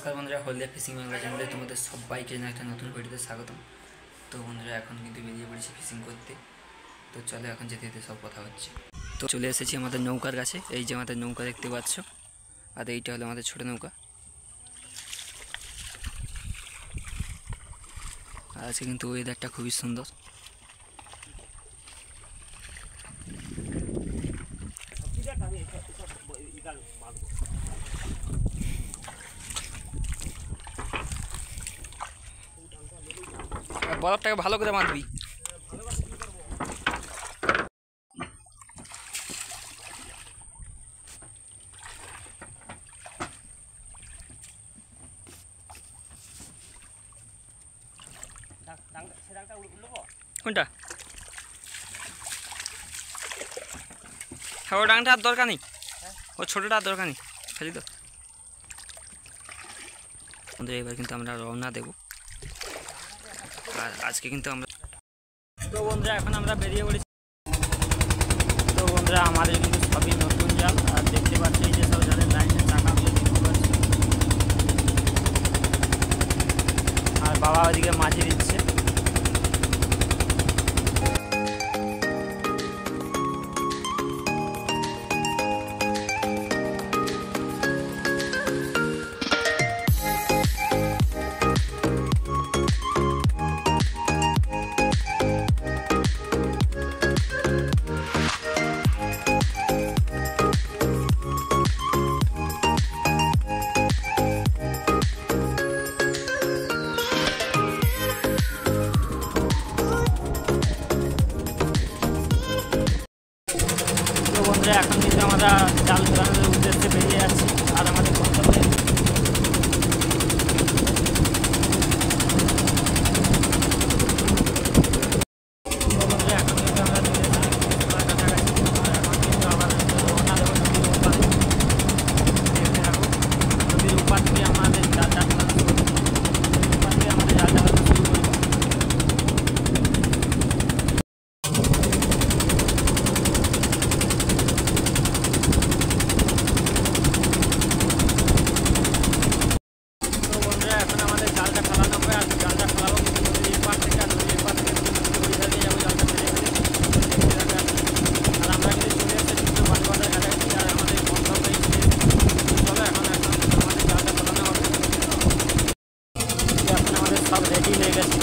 नमस्कार बंधुरा हल्दिया फिशिंग बांगला चैनले तुम्हारे सबाइके एक नतून भिडियोते स्वागतम। तो बंधुरा एखन किन्तु बेरिये पड़ेछि फिशिंग करते। तो चलो एखन जेते जेते सब कथा होच्छे। तो चले एसेछि आमादेर नौकार काछे। एई जे आमादेर नौका देखते पाচ্ছো আর এইটা হলো আমাদের ছোট নৌকা। আজকে কিন্তু ওয়েদারটা খুবই সুন্দর। বরফটাকে ভালো করে বাঁধবি। কোনটা? হ্যাঁ, ও ডাংটা আর দরকার নেই, ও ছোটটা আর দরকার নেই, ফেলি তো। এবার কিন্তু আমরা রওনা দেব। আর আজকে কিন্তু আমরা তো বন্ধুরা এখন আমরা বেরিয়ে পড়েছি। তো বন্ধুরা আমাদের কিন্তু সবই নতুন জাল। আর দেখতে পাচ্ছি এই যে সব জালের লাইনের চাকাগুলো দেখতে পাচ্ছি। আর বাবা ওইদিকে মাঝি দিচ্ছে। এখন কিন্তু আমরা জাল ফেলানোর উদ্দেশ্যে বেরিয়ে যাচ্ছি। আর আমাদের গন্তব্যে এখন কিন্তু আমরা নদীর উপার থেকে আমাদের জালটা ফেলানো শুরু করি। উপার থেকে আমাদের জালটা ফেলানো শুরু করি। सब रेडी হয়ে গেছে।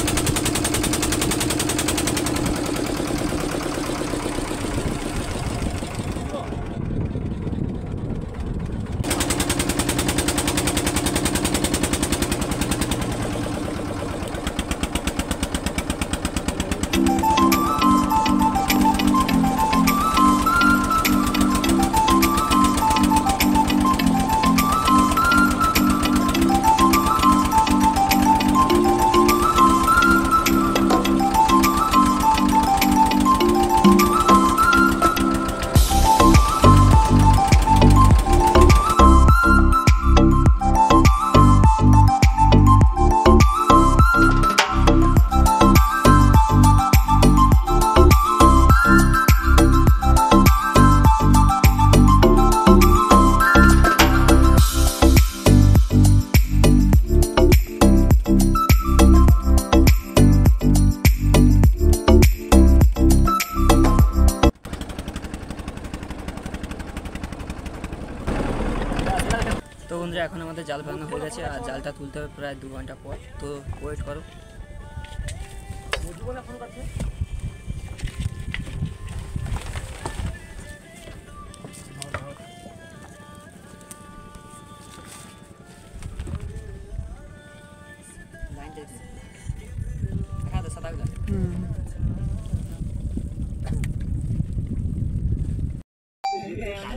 তো বন্ধুরা এখন আমাদের জাল ফেলানো হয়ে গেছে। আর জালটা তুলতে হবে প্রায় 2 ঘন্টা পর। তো ওয়েট করো।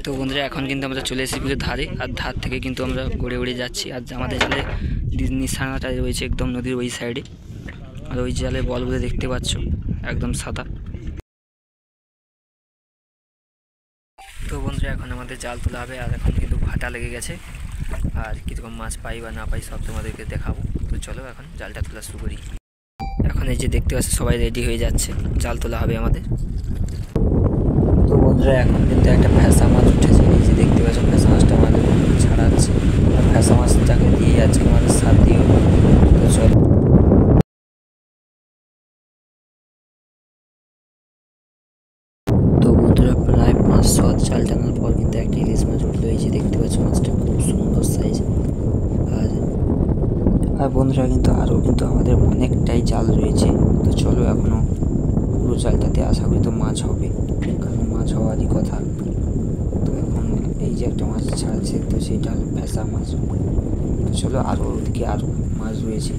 তো বন্ধুরা এখন কিন্তু আমরা চলে এসেছি পুরো ধারে। আর ধার থেকে কিন্তু আমরা গড়ে গড়ে যাচ্ছি। আর আমাদের জালে নিশানাটা রয়েছে একদম নদীর ওই সাইডে। আর ওই জালে বলগুলো দেখতে পাচ্ছ একদম সাদা। তো বন্ধুরা এখন আমাদের জাল তোলা হবে। আর এখন কিন্তু ভাটা লেগে গেছে। আর কীরকম মাছ পাই বা না পাই সব তোমাদেরকে দেখাবো। তো চলো এখন জালটা তোলা শুরু করি। এখন এই যে দেখতে পাচ্ছ সবাই রেডি হয়ে যাচ্ছে, জাল তোলা হবে আমাদের। তো বন্ধুরা এখন কিন্তু একটা ফ্যাসা মাছ উঠেছে। এই যে দেখতে পাচ্ছ ফ্যাসা মাছটা আমাদের ছাড়াচ্ছে। আর ফ্যাসা মাছটাকে দিয়ে যাচ্ছে আমাদের সার দিয়ে। তো চলো। তো বন্ধুরা প্রায় 500 জাল টানার পর কিন্তু একটা ইলিশ মাছ উঠলো। এই যে দেখতে পাচ্ছ মাছটা খুব সুন্দর সাইজ। আর বন্ধুরা কিন্তু আরও কিন্তু আমাদের অনেকটাই জাল রয়েছে। তো চলো এখনও পুরো জালটাতে আশা করি তো মাছ হবে, কারণ মাছ হওয়ারই কথা। তো এখন এই যে একটা মাছ ছাড়ছে, তো সেটা হলো ফ্যাসা মাছ। তো চলো আরও ওদিকে আরও মাছ রয়েছে।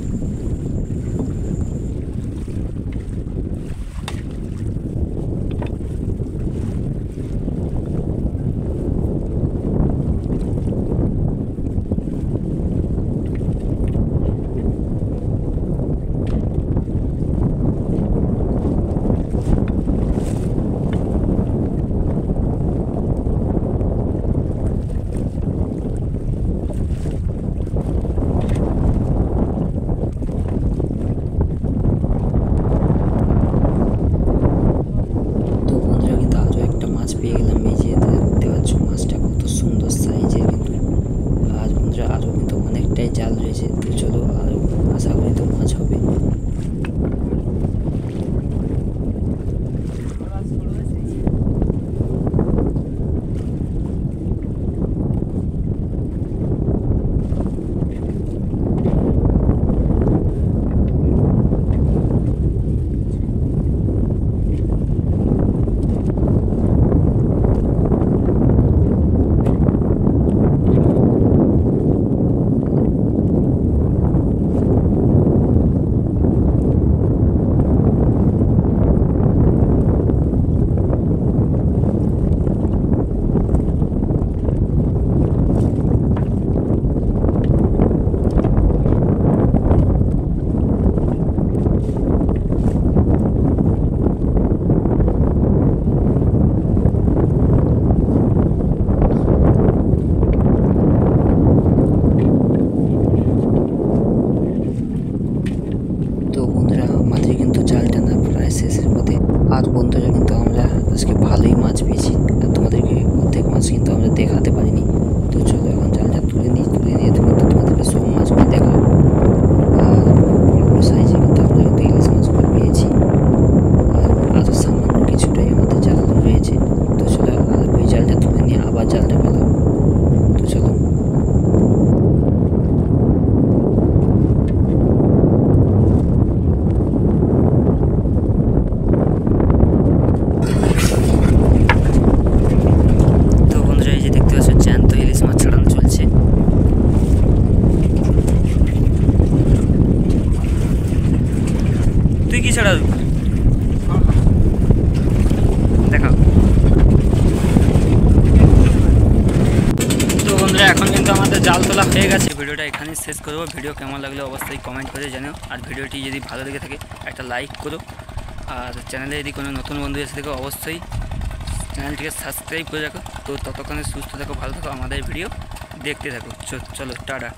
পেয়ে গেলাম। এই যে দেখতে পাচ্ছ মাছটা কত সুন্দর সাইজের কিন্তু। আর বন্ধুরা আরও কিন্তু অনেকটাই জাল রয়েছে। তো চলো আরও আশা করি তো মাছ হবে। আমাদের কিন্তু জাল টানা প্রায় শেষের পথে। আর বন্ধুরা কিন্তু আমরা আজকে ভালোই মাছ পেয়েছি। আর তোমাদেরকে অর্ধেক মাছ কিন্তু আমরা দেখাতে পারিনি। তো চলো এখন জালটা তুলে নিয়ে কিন্তু তোমাদেরকে সব মাছগুলো দেখাবো। আর বড় বড় সাইজে কিন্তু আমরা কিন্তু ইলিশ মাছগুলো পেয়েছি। আর আরও সামান্য কিছুটাই আমাদের জাল রয়েছে। তো চলো আর ওই জালটা তুলে নিয়ে আবার জালটা ফেলাবো। তো চলো। তুই কি ছাড়া দেখাও। তো বন্ধুরা এখন কিন্তু আমাদের জাল তোলা হয়ে গেছে। ভিডিওটা এখানেই শেষ করবো। ভিডিও কেমন লাগলে অবশ্যই কমেন্ট করে জানিও। আর ভিডিওটি যদি ভালো লেগে থাকে একটা লাইক করো। আর চ্যানেলে যদি কোনো নতুন বন্ধু এসে থাকে অবশ্যই চ্যানেলটিকে সাবস্ক্রাইব করে রাখো। তো ততক্ষণে সুস্থ থাকো, ভালো থাকো, আমাদের ভিডিও দেখতে থাকো। চলো টাটা।